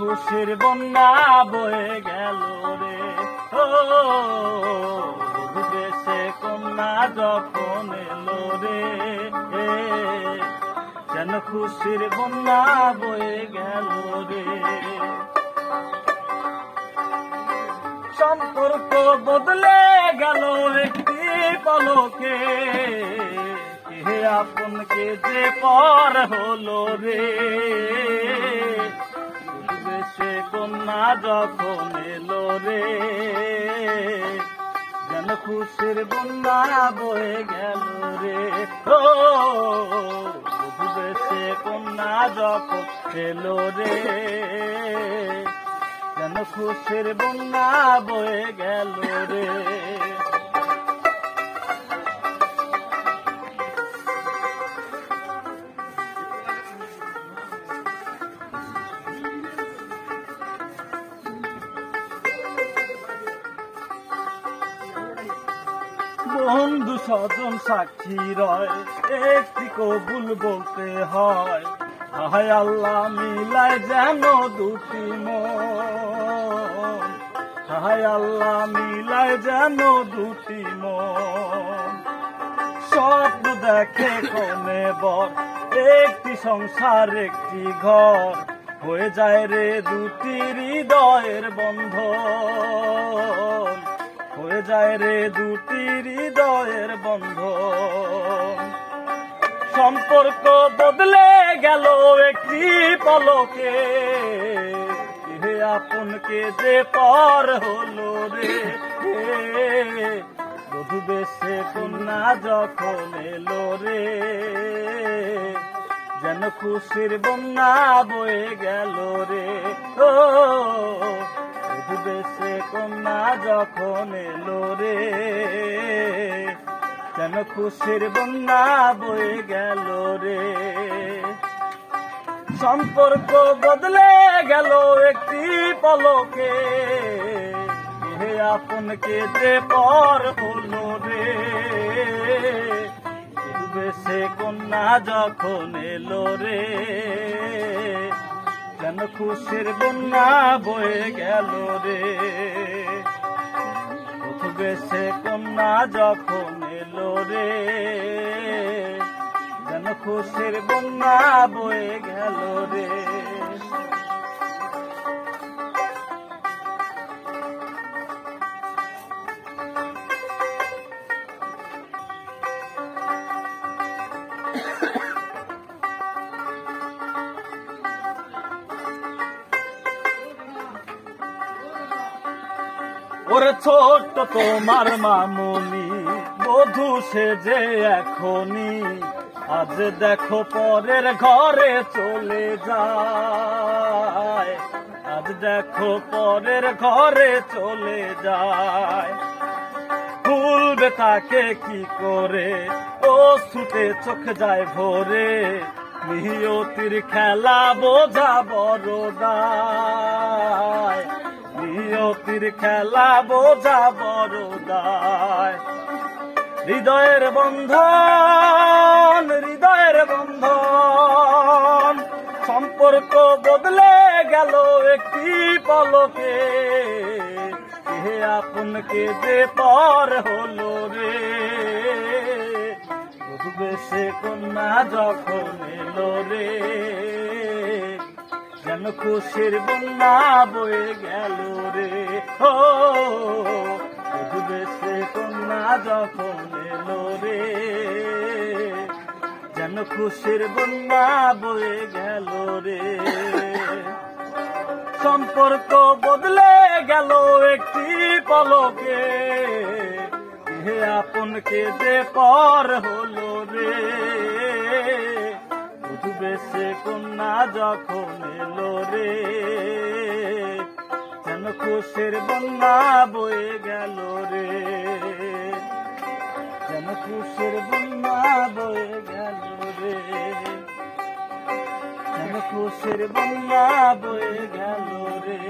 খুশির বন্যা বয়ে গেল রে। ও দেশে কন্যা যখন এলো রে, যেন খুশির বন্যা বয়ে গেল রে। সম্পর্ক বদলে গেল একটি পলকে, কে আপন কে যে পর হলো রে। দেশে কন্যা যখন এলো রে, যেন খুশির বন্যা বয়ে গেল রে। ও দেশে কন্যা যখন এলো রে, যেন খুশির বন্যা বয়ে গেল রে। বন্ধু স্বজন সাক্ষী রয়, একটি কবুল বলতে হয়। হায় আল্লাহ মিলায় যেন দুটি মন, হায় আল্লাহ মিলায় যেন দুটি মন। স্বপ্ন দেখে কনে বর, একটি সংসার একটি ঘর, হয়ে যায় রে দুটি হৃদয়ের বন্ধন, হয়ে যায় রে দুটি হৃদয়ের বন্ধন। সম্পর্ক বদলে গেল একটি পলকে, কে আপন কে যে পর হলো রে। বধূ বেশে কন্যা যখন এলো রে, যেন খুশির বন্যা বয়ে গেল রে। ও বধূ বেশে কন্যা যখন এলো রে, যেন খুশির বন্যা বয়ে গেল রে। সম্পর্ক বদলে গেল একটি পলকে, কে আপন কে যে পর হলো রে। বেশে কন্যা যখন এলো রে, যেন খুশির বন্যা বয়ে গেল রে। বেশে কন্যা যখন এলো রে, যেন খুশির বন্যা বয়ে গেল রে। ওরে ছোট্ট তোমার মামুনি, বধূ সেজে এখনি, আজ দেখো পরের ঘরে চলে যায়, আজ দেখো পরের ঘরে চলে যায়। ভুলবে তাকে কি করে, ও ছুটে চোখ যায় ভোরে, নিয়তির খেলা বোঝা বড় দায়, নিয়তির খেলা বোঝা বড় দায়। হৃদয়ের বন্ধন, হৃদয়ের বন্ধন, সম্পর্ক বদলে গেল একটি পলকে, কে আপন কে যে পর হলো রে। বধূ বেশে কন্যা যখন এলো রে, যেন খুশির বন্যা বয়ে গেল রে। ও বধূ বেশে কন্যা যখন এলো রে, যেন খুশির বন্যা বয়ে গেল রে। সম্পর্ক বদলে গেল একটি পলকে, কে আপন কে যে পর হলো রে। বধূ বেশে কন্যা যখন এলো রে, যেন খুশির বন্যা বয়ে গেল রে, যেন খুশির বন্যা বয়ে গেল রে, যেন খুশির বন্যা বয়ে গেল রে।